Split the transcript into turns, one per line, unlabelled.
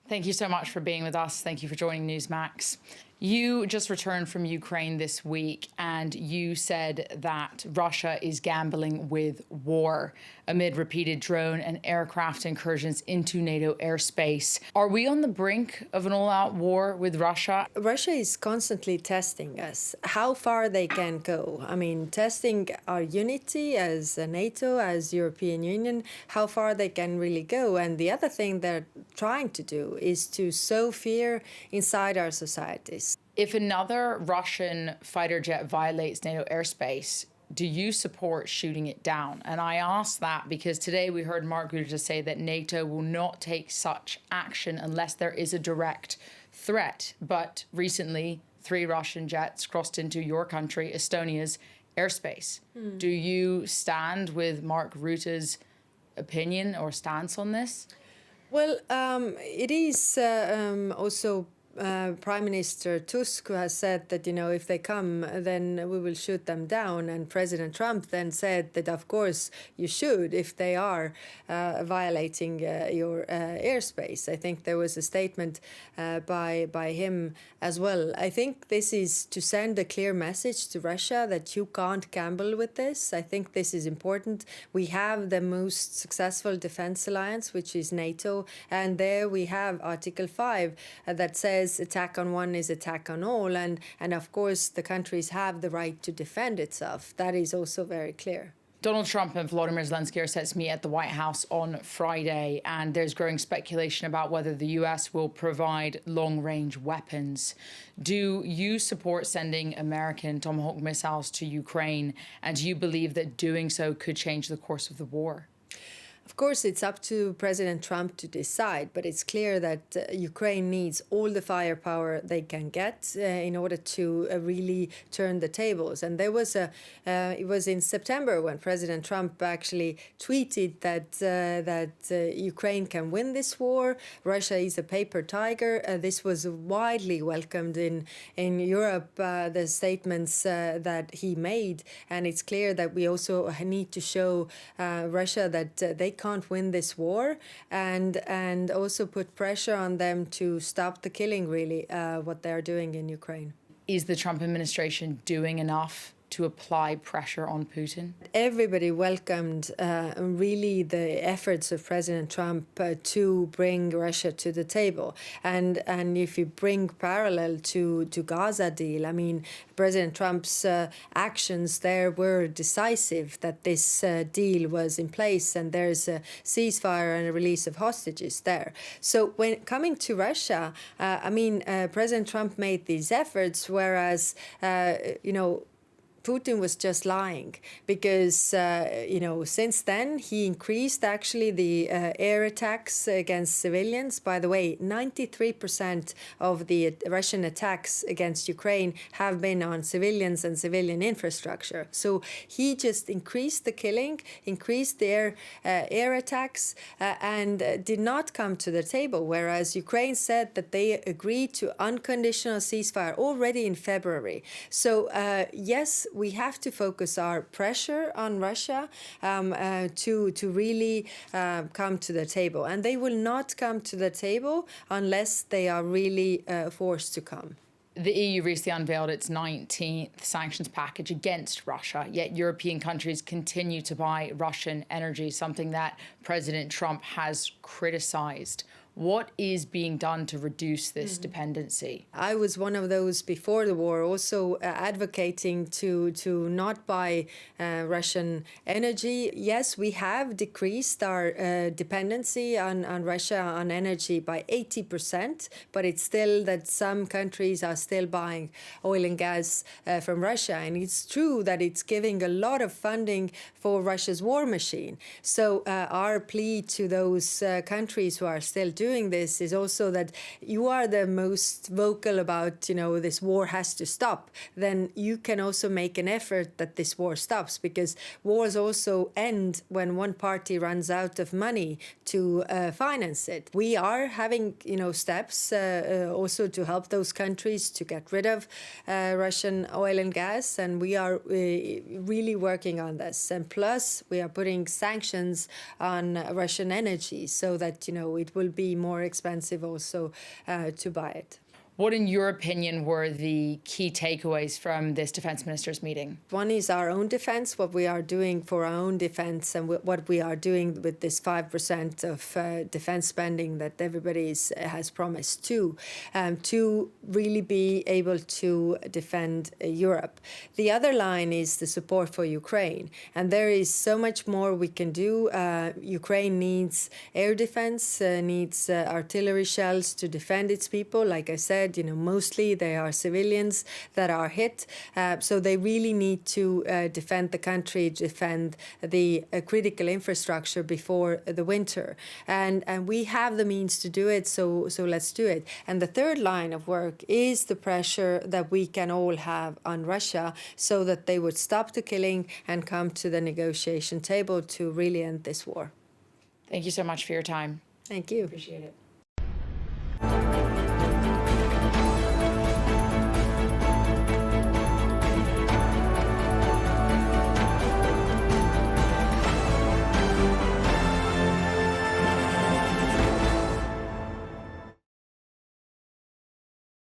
Thank you so much for being with us. Thank you for joining Newsmax. You just returned from Ukraine this week, and you said that Russia is gambling with war amid repeated drone and aircraft incursions into NATO airspace. Are we on the brink of an all-out war with Russia?
Russia is constantly testing us, how far they can go. I mean, testing our unity as NATO, as European Union, how far they can really go. And the other thing they're trying to do is to sow fear inside our societies.
If another Russian fighter jet violates NATO airspace, do you support shooting it down? And I ask that because today we heard Mark Rutte say that NATO will not take such action unless there is a direct threat. But recently, 3 Russian jets crossed into your country, Estonia's airspace. Do you stand with Mark Rutte's opinion or stance on this?
Well, it is also Prime Minister Tusk who has said that, if they come, then we will shoot them down. And President Trump then said that, of course, you should if they are violating your airspace. I think there was a statement by him as well. I think this is to send a clear message to Russia that you can't gamble with this. I think this is important. We have the most successful defense alliance, which is NATO. And there we have Article 5 that says attack on one is attack on all, and of course the countries have the right to defend itself. That is also very clear.
Donald Trump and Volodymyr Zelensky are set to meet at the White House on Friday, and there's growing speculation about whether the US will provide long-range weapons. Do you support sending American Tomahawk missiles to Ukraine, and do you believe that doing so could change the course of the war?
Of course, it's up to President Trump to decide, but it's clear that Ukraine needs all the firepower they can get in order to really turn the tables. And there was it was in September when President Trump actually tweeted that Ukraine can win this war. Russia is a paper tiger. This was widely welcomed in Europe, the statements that he made. And it's clear that we also need to show Russia that they can't win this war, and also put pressure on them to stop the killing, really, what they're doing in Ukraine.
Is the Trump administration doing enough to apply pressure on Putin?
Everybody welcomed really the efforts of President Trump to bring Russia to the table. And if you bring parallel to Gaza deal, I mean, President Trump's actions there were decisive that this deal was in place, and there's a ceasefire and a release of hostages there. So when coming to Russia, President Trump made these efforts, whereas, Putin was just lying because, since then he increased actually the air attacks against civilians. By the way, 93% of the Russian attacks against Ukraine have been on civilians and civilian infrastructure. So he just increased the killing, increased their air attacks, and did not come to the table. Whereas Ukraine said that they agreed to unconditional ceasefire already in February. So, yes, we have to focus our pressure on Russia to really come to the table. And they will not come to the table unless they are really forced to come.
The EU recently unveiled its 19th sanctions package against Russia, yet European countries continue to buy Russian energy, something that President Trump has criticized. What is being done to reduce this dependency?
I was one of those before the war, also advocating to not buy Russian energy. Yes, we have decreased our dependency on Russia on energy by 80%, but it's still that some countries are still buying oil and gas from Russia. And it's true that it's giving a lot of funding for Russia's war machine. So our plea to those countries who are still doing this is also that you are the most vocal about, this war has to stop. Then you can also make an effort that this war stops, because wars also end when one party runs out of money to finance it. We are having, steps also to help those countries to get rid of Russian oil and gas, and we are really working on this. And plus, we are putting sanctions on Russian energy so that, it will be more expensive also to buy it.
What, in your opinion, were the key takeaways from this defence ministers' meeting?
One is our own defence, what we are doing for our own defence, and what we are doing with this 5% of defence spending that everybody has promised to really be able to defend Europe. The other line is the support for Ukraine, and there is so much more we can do. Ukraine needs air defence, needs artillery shells to defend its people. Like I said, mostly they are civilians that are hit. So they really need to defend the country, defend the critical infrastructure before the winter. And we have the means to do it, so let's do it. And the third line of work is the pressure that we can all have on Russia so that they would stop the killing and come to the negotiation table to really end this war.
Thank you so much for your time.
Thank you.
Appreciate it.